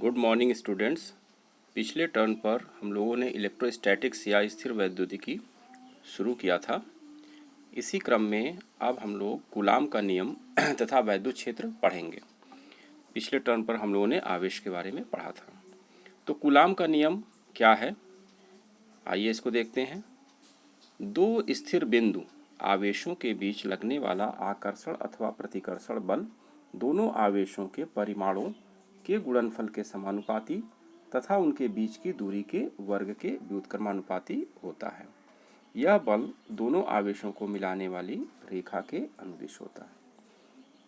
Good morning students. पिछले turn पर हम लोगों ने इलेक्ट्रोस्टैटिक्स या स्थिर वैद्युतिकी शुरू किया था। इसी क्रम में अब हम लोग कूलाम का नियम तथा वैद्युत क्षेत्र पढ़ेंगे। पिछले टर्न पर हम लोगों ने आवेश के बारे में पढ़ा था। तो कूलाम का नियम क्या है, आइए इसको देखते हैं। दो स्थिर बिंदु आवेशों के बीच लगने वाला आकर्षण अथवा प्रतिकर्षण बल दोनों आवेशों के परिमाणों के गुणनफल के समानुपाती तथा उनके बीच की दूरी के वर्ग के व्युत्क्रमानुपाती होता है। यह बल दोनों आवेशों को मिलाने वाली रेखा के अनुदिश होता है।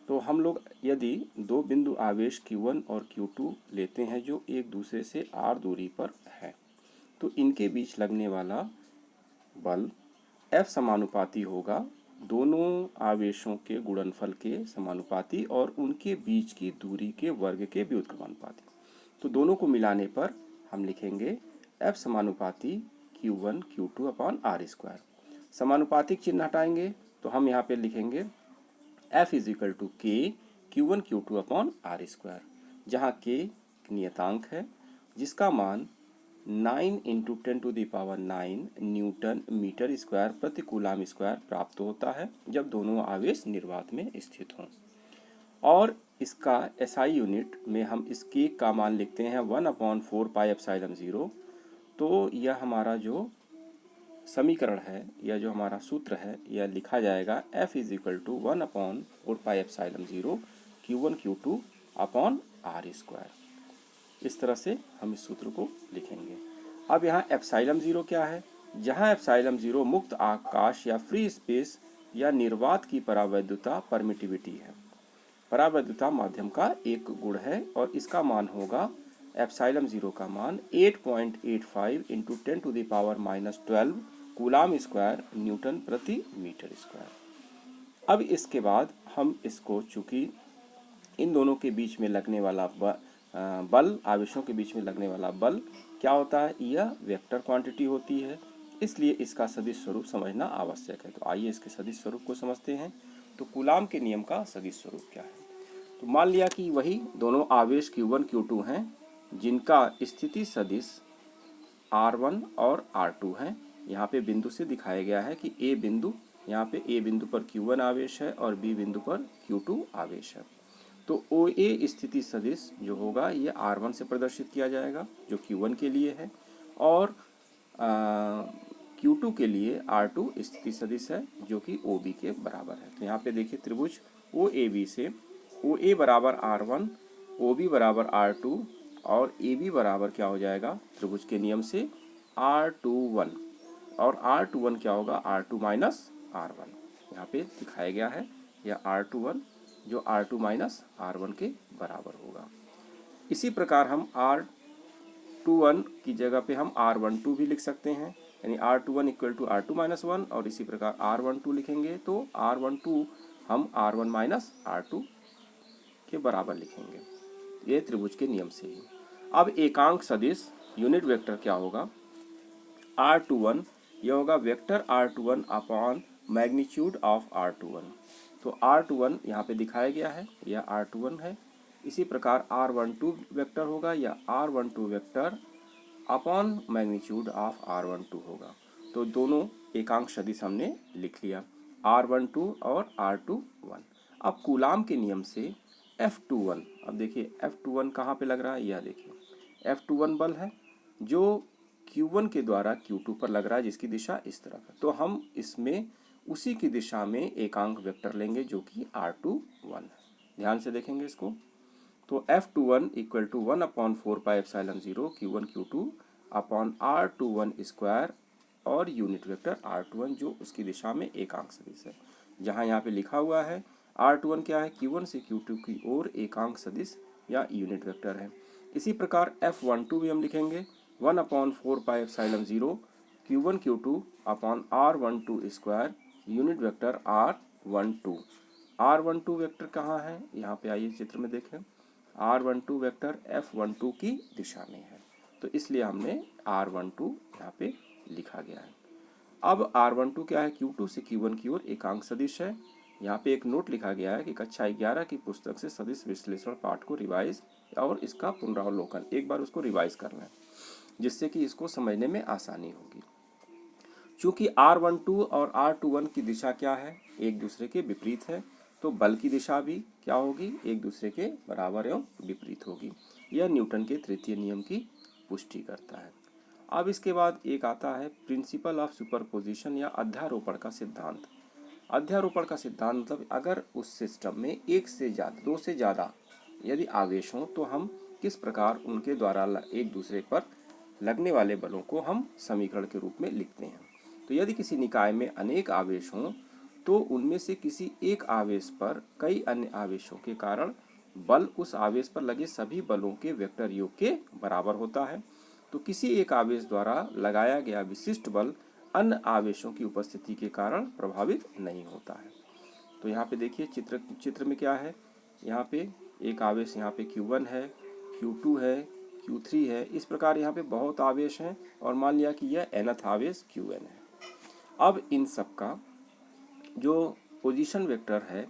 तो हम लोग यदि दो बिंदु आवेश Q1 और Q2 लेते हैं जो एक दूसरे से r दूरी पर है, तो इनके बीच लगने वाला बल F समानुपाती होगा दोनों आवेशों के गुणनफल के समानुपाती और उनके बीच की दूरी के वर्ग के व्युत्क्रमानुपाती। तो दोनों को मिलाने पर हम लिखेंगे F समानुपाती Q1 Q2 upon R square. समानुपातिक चिन्ह हटाएंगे तो हम यहाँ पे लिखेंगे F is equal to K Q1 Q2 upon R square, जहाँ K नियतांक है जिसका मान 9 इंटू 10⁹ न्यूटन मीटर स्क्वायर प्रति कूलाम स्क्वायर प्राप्त होता है जब दोनों आवेश निर्वात में स्थित हों। और इसका SI यूनिट में हम इस K का मान लिखते हैं 1/4πε0। तो यह हमारा जो समीकरण है या जो हमारा सूत्र है यह लिखा जाएगा F is equal to 1/4πε0 Q1 Q2 upon R square. इस तरह से हम इस सूत्र को लिखेंगे। अब यहाँ एप्सिलॉन 0 क्या है? जहाँ एप्सिलॉन 0 मुक्त आकाश या फ्री स्पेस या निर्वात की परावैद्युता परमिटिविटी है। परावैद्युता माध्यम का एक गुण है और इसका मान होगा एप्सिलॉन 0 का मान 8.85 इंटू 10⁻⁻12 कूलाम स्क्वायर न्यूटन प्रति मीटर स्क्वायर। अब इसके बाद हम इसको, चूँकि इन दोनों के बीच में लगने वाला बल, आवेशों के बीच में लगने वाला बल क्या होता है, यह वेक्टर क्वांटिटी होती है, इसलिए इसका सदिश स्वरूप समझना आवश्यक है। तो आइए इसके सदिश स्वरूप को समझते हैं। तो कूलाम के नियम का सदिश स्वरूप क्या है? तो मान लिया कि वही दोनों आवेश Q1 Q2 हैं जिनका स्थिति सदिश R1 और R2 है। यहाँ पे बिंदु से दिखाया गया है कि A बिंदु, यहाँ पे A बिंदु पर Q1 आवेश है और B बिंदु पर Q2 आवेश है। तो OA स्थिति सदिश जो होगा ये R1 से प्रदर्शित किया जाएगा जो Q1 के लिए है, और Q2 के लिए R2 स्थिति सदिश है जो कि OB के बराबर है। तो यहाँ पे देखिए त्रिभुज OAB से OA बराबर R1, OB बराबर R2 और AB बराबर क्या हो जाएगा त्रिभुज के नियम से R21, और R21 क्या होगा R2 माइनस R1। यहाँ पे दिखाया गया है यह R21 जो R2 माइनस R1 के बराबर होगा। इसी प्रकार हम R21 की जगह पे हम R12 भी लिख सकते हैं, यानी R21 equal to R2 minus 1, और इसी प्रकार R12 लिखेंगे तो R12 हम R1 माइनस R2 के बराबर लिखेंगे, ये त्रिभुज के नियम से ही। अब एकांक सदिश यूनिट वेक्टर क्या होगा? R21 यह होगा vector R21 upon magnitude of R21। तो R21 यहाँ पे दिखाया गया है, यह R21 है। इसी प्रकार R12 वेक्टर होगा या R12 vector upon magnitude of R12 होगा। तो दोनों एकांक सदिश हमने लिख लिया, R12 और R21। अब कूलाम के नियम से F21, अब देखिए F21 कहाँ पे लग रहा है, यह देखिए F21 बल है जो Q1 के द्वारा Q2 पर लग रहा है जिसकी दिशा इस तरफ है। तो हम इसमें उसी की दिशा में एकांक वेक्टर लेंगे जो कि R21 है। ध्यान से देखेंगे इसको। तो F21 equal to 1/4πε0 Q1 Q2 upon R21 square और यूनिट वेक्टर R21 जो उसकी दिशा में एकांक सदिश है। जहाँ यहाँ पे लिखा हुआ है R21 क्या है, Q1 से Q2 की ओर एकांक सदिश या यूनिट वेक्टर है। इसी प्रकार F12 भी हम लिखेंगे 1/4πε0 Q1 Q2 upon R12 square unit vector R12। R12 vector कहाँ है, यहाँ पे आइए चित्र में देखें, R12 वेक्टर F12 की दिशा में है, तो इसलिए हमने R12 यहाँ पे लिखा गया है। अब R12 क्या है, Q2 से Q1 की ओर एकांक सदिश है। यहाँ पे एक नोट लिखा गया है कि कक्षा 11 की पुस्तक से सदिश विश्लेषण पाठ को रिवाइज और इसका पुनरावलोकन एक बार उसको रिवाइज कर लें, जिससे कि इसको समझने में आसानी होगी। चूंकि R12 और R21 की दिशा क्या है, एक दूसरे के विपरीत है, तो बल की दिशा भी क्या होगी, एक दूसरे के बराबर एवं विपरीत होगी। यह न्यूटन के तृतीय नियम की पुष्टि करता है। अब इसके बाद एक आता है प्रिंसिपल ऑफ सुपरपोजिशन या अध्यारोपण का सिद्धांत। अध्यारोपण का सिद्धांत मतलब अगर उस सिस्टम में एक से ज़्यादा, दो से ज़्यादा यदि आवेश हों तो हम किस प्रकार उनके द्वारा एक दूसरे पर लगने वाले बलों को हम समीकरण के रूप में लिखते हैं। तो यदि किसी निकाय में अनेक आवेश हों तो उनमें से किसी एक आवेश पर कई अन्य आवेशों के कारण बल उस आवेश पर लगे सभी बलों के वेक्टर योग के बराबर होता है। तो किसी एक आवेश द्वारा लगाया गया विशिष्ट बल अन्य आवेशों की उपस्थिति के कारण प्रभावित नहीं होता है। तो यहाँ पे देखिए चित्र में क्या है, यहाँ पे एक आवेश यहाँ पे Q1 है, Q2 है, Q3 है, इस प्रकार यहाँ पे बहुत आवेश हैं और मान लिया कि यह nth आवेश Qn है। अब इन सब का जो पोजीशन वेक्टर है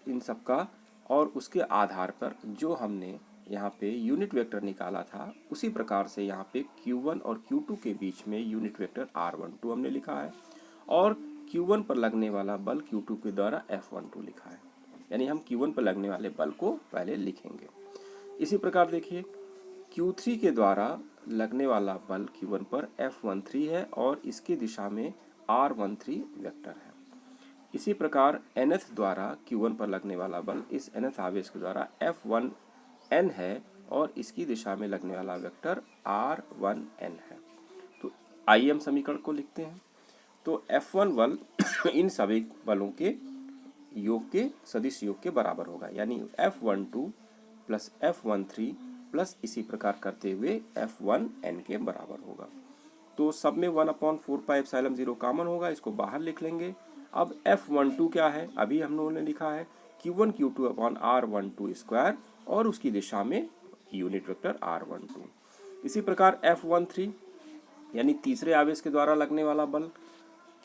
इन सब का और उसके आधार पर जो हमने यहाँ पे यूनिट वेक्टर निकाला था, उसी प्रकार से यहाँ पे Q1 और Q2 के बीच में यूनिट वेक्टर R12 हमने लिखा है और Q1 पर लगने वाला बल Q2 के द्वारा F12 लिखा है। यानी हम Q1 पर लगने वाले बल को पहले लिखेंगे। इसी प्रकार देखिए Q3 के द्वारा लगने वाला बल Q1 पर F13 है और इसकी दिशा में R13 वेक्टर है। इसी प्रकार nth द्वारा Q1 पर लगने वाला बल इस nth आवेश के द्वारा F1n है और इसकी दिशा में लगने वाला वेक्टर R1n है। तो आइए हम समीकरण को लिखते हैं। तो F1 बल इन सभी बलों के योग के सदिश योग के बराबर होगा, यानी F12 प्लस F13 प्लस इसी प्रकार करते हुए F1n के बराबर होगा। तो सब में 1/4πε0 कॉमन होगा, इसको बाहर लिख लेंगे। अब F12 क्या है, अभी हम लोगों ने लिखा है Q1 Q2 upon R12 square और उसकी दिशा में यूनिट वेक्टर R12। इसी प्रकार F13 यानी तीसरे आवेश के द्वारा लगने वाला बल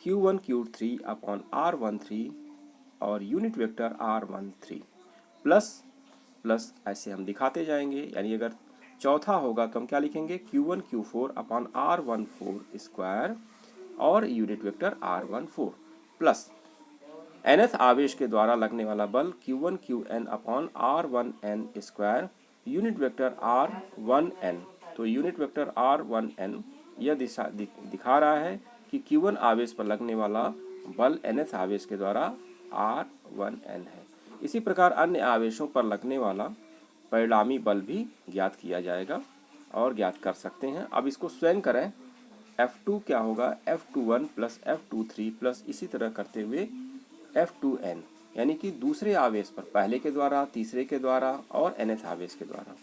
Q1 Q3 अपॉन R13 और unit vector R13 plus plus ऐसे हम दिखाते जाएंगे। यानी अगर चौथा होगा तो हम क्या लिखेंगे Q1 Q4 upon R14 square और unit vector R14 plus nth आवेश के द्वारा लगने वाला बल Q1 Qn अपॉन R1n square unit vector R1n। तो यूनिट वेक्टर R1n यह दिशा दिखा रहा है कि Q1 आवेश पर लगने वाला बल nth आवेश के द्वारा R1n है। इसी प्रकार अन्य आवेशों पर लगने वाला परिणामी बल भी ज्ञात किया जाएगा और ज्ञात कर सकते हैं। अब इसको स्वयं करें, F2 क्या होगा F21 प्लस F23 प्लस इसी तरह करते हुए F2n, यानी कि दूसरे आवेश पर पहले के द्वारा, तीसरे के द्वारा और nth आवेश के द्वारा।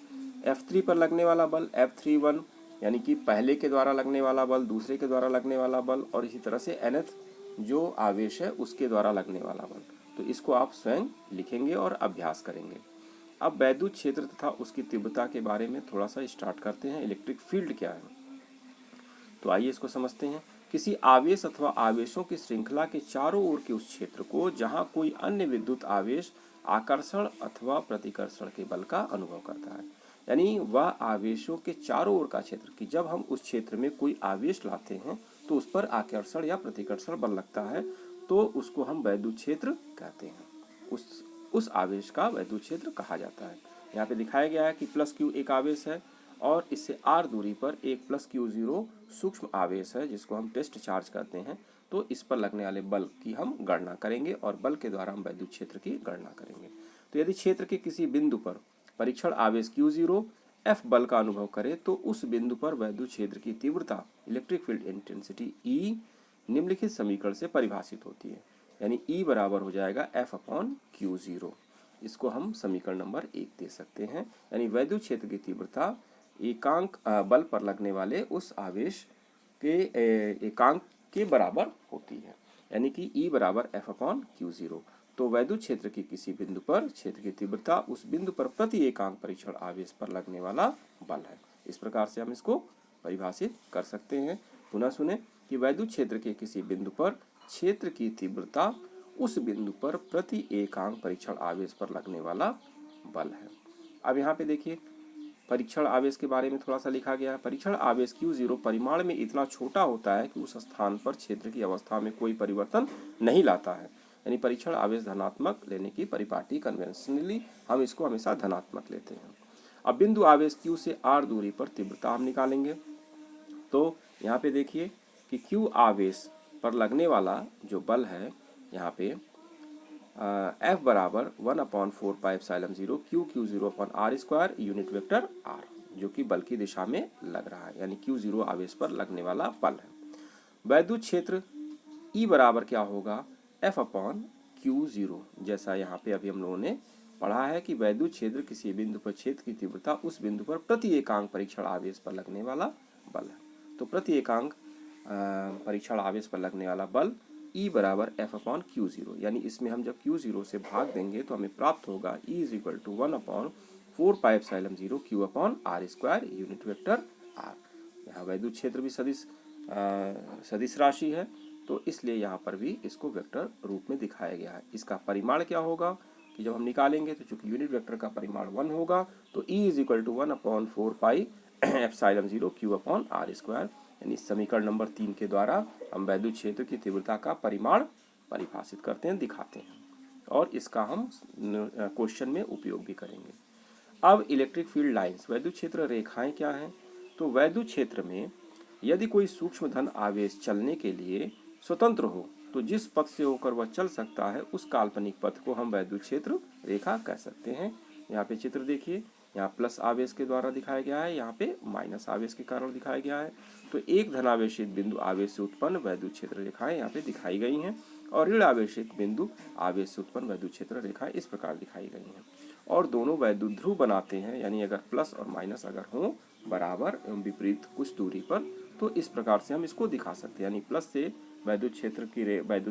F3 पर लगने वाला बल F31 यानी कि पहले के द्वारा लगने वाला बल, दूसरे के द्वारा लगने वाला बल और इसी तरह से nth जो आवेश है उसके द्वारा लगने वाला बल। तो इसको आप स्वयं लिखेंगे और अभ्यास करेंगे। अब वैद्युत क्षेत्र तथा उसकी तीव्रता के बारे में थोड़ा सा स्टार्ट करते हैं। इलेक्ट्रिक फील्ड क्या है, तो आइए इसको समझते हैं। किसी आवेश अथवा आवेशों की श्रृंखला के चारों ओर के उस क्षेत्र को जहां कोई अन्य विद्युत आवेश आकर्षण अथवा प्रतिकर्षण के बल का अनुभव करता है, यानी वह आवेशों के चारों ओर का क्षेत्र कि जब हम उस क्षेत्र में कोई आवेश लाते हैं तो उस पर आकर्षण या प्रतिकर्षण बल लगता है, तो उसको हम वैद्युत क्षेत्र कहते हैं। उस आवेश का वैद्युत क्षेत्र कहा जाता है। यहाँ पे दिखाया गया है कि प्लस Q एक आवेश है और इससे R दूरी पर एक प्लस Q0 सूक्ष्म आवेश है जिसको हम टेस्ट चार्ज कहते हैं। तो इस पर लगने वाले बल की हम गणना करेंगे और बल के द्वारा हम वैद्युत क्षेत्र की गणना करेंगे। तो यदि क्षेत्र के किसी बिंदु पर परीक्षण आवेश Q0 F बल का अनुभव करे तो उस बिंदु पर वैद्युत क्षेत्र की तीव्रता इलेक्ट्रिक फील्ड इंटेंसिटी E निम्नलिखित समीकरण से परिभाषित होती है। यानी E बराबर हो जाएगा F अपॉन Q0। इसको हम समीकरण नंबर 1 दे सकते हैं। यानी वैद्युत क्षेत्र की तीव्रता एकांक बल पर लगने वाले उस आवेश के एकांक के बराबर होती है, यानी कि E बराबर F अपॉन Q0। तो वैद्युत क्षेत्र के किसी बिंदु पर क्षेत्र की तीव्रता उस बिंदु पर प्रति एकांक परीक्षण आवेश पर लगने वाला बल है। इस प्रकार से हम इसको परिभाषित कर सकते हैं। पुनः सुने कि वैद्युत क्षेत्र के किसी बिंदु पर क्षेत्र की तीव्रता उस बिंदु पर प्रति एकांक परीक्षण आवेश पर लगने वाला बल है। अब यहाँ पे देखिए परीक्षण आवेश के बारे में थोड़ा सा लिखा गया है। परीक्षण आवेश Q0 परिमाण में इतना छोटा होता है कि उस स्थान पर क्षेत्र की अवस्था में कोई परिवर्तन नहीं लाता है। यानी परीक्षण आवेश धनात्मक लेने की परिपाटी कन्वेंशनली हम इसको हमेशा धनात्मक लेते हैं। अब बिंदु आवेश Q से R दूरी पर तीव्रता हम निकालेंगे। तो यहाँ पे देखिए कि Q आवेश पर लगने वाला जो बल है यहाँ पे F बराबर 1/4πε0 Q0/r² यूनिट वेक्टर R, जो कि बल की दिशा में लग रहा है, यानी Q0 आवेश पर लगने वाला बल है। वैद्युत क्षेत्र E बराबर क्या होगा, F/Q0। जैसा यहाँ पे अभी हम लोगों ने पढ़ा है कि वैद्युत क्षेत्र किसी बिंदु पर क्षेत्र की तीव्रता उस बिंदु पर प्रति एकांक परीक्षण आवेश पर लगने वाला बल है। तो प्रति एकांक परीक्षण आवेश पर लगने वाला बल E बराबर F/Q0, यानी इसमें हम जब Q0 से भाग देंगे तो हमें प्राप्त होगा E = 1/4πε0 Q/r² unit vector R। यहाँ वैद्युत क्षेत्र भी सदिश राशि है, तो इसलिए यहाँ पर भी इसको वेक्टर रूप में दिखाया गया है। इसका परिमाण क्या होगा कि जब हम निकालेंगे तो चूंकि यूनिट वेक्टर का परिमाण 1 होगा तो E = 1/4πε0 Q/r², यानी समीकरण नंबर 3 के द्वारा हम वैद्युत क्षेत्र की तीव्रता का परिमाण परिभाषित करते हैं, दिखाते हैं, और इसका हम क्वेश्चन में उपयोग भी करेंगे। अब इलेक्ट्रिक फील्ड लाइंस, वैद्युत क्षेत्र रेखाएं क्या हैं। तो वैद्युत क्षेत्र में यदि कोई सूक्ष्म धन आवेश चलने के लिए स्वतंत्र हो तो जिस पथ से होकर वह चल सकता है उस काल्पनिक पथ को हम वैद्युत क्षेत्र रेखा कह सकते हैं। यहाँ पे चित्र देखिए, यहाँ प्लस आवेश के द्वारा दिखाया गया है, यहाँ पे माइनस आवेश के कारण दिखाया गया है। तो एक धनावेशित बिंदु आवेश से उत्पन्न वैद्युत क्षेत्र रेखाएं यहाँ पे दिखाई गई हैं, और ऋण आवेशित बिंदु आवेश से उत्पन्न वैद्युत क्षेत्र रेखाएं इस प्रकार दिखाई गई हैं, और दोनों वैद्युत ध्रुव बनाते हैं। यानी अगर प्लस और माइनस अगर हो बराबर एवं विपरीत कुछ दूरी पर तो इस प्रकार से हम इसको दिखा सकते हैं। यानी प्लस से वैद्युत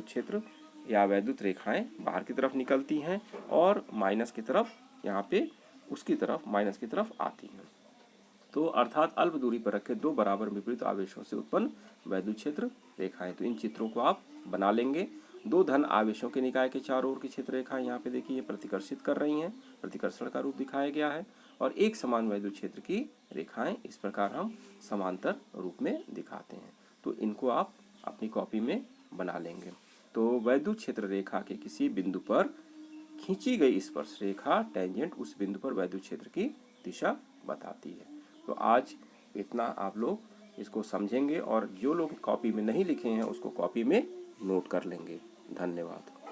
क्षेत्र या वैद्युत रेखाएं बाहर की तरफ निकलती हैं और माइनस की तरफ यहाँ पे उसकी तरफ माइनस की तरफ आती हैं। तो अर्थात अल्प दूरी पर रखे दो बराबर विपरीत आवेशों से उत्पन्न वैद्युत क्षेत्र रेखाएं। तो इन चित्रों को आप बना लेंगे। दो धन आवेशों के निकाय के चारों ओर की क्षेत्र रेखाएं यहाँ पे देखिए प्रतिकर्षित कर रही हैं, प्रतिकर्षण का रूप दिखाया गया है, और एक समान वैद्युत क्षेत्र की रेखाएं इस प्रकार हम समांतर रूप में दिखाते हैं। तो इनको आप अपनी कॉपी में बना लेंगे। तो वैद्युत क्षेत्र रेखा के किसी बिंदु पर खींची गई स्पर्श रेखा टेंजेंट उस बिंदु पर वैद्युत क्षेत्र की दिशा बताती है। तो आज इतना आप लोग इसको समझेंगे, और जो लोग कॉपी में नहीं लिखे हैं उसको कॉपी में नोट कर लेंगे। धन्यवाद।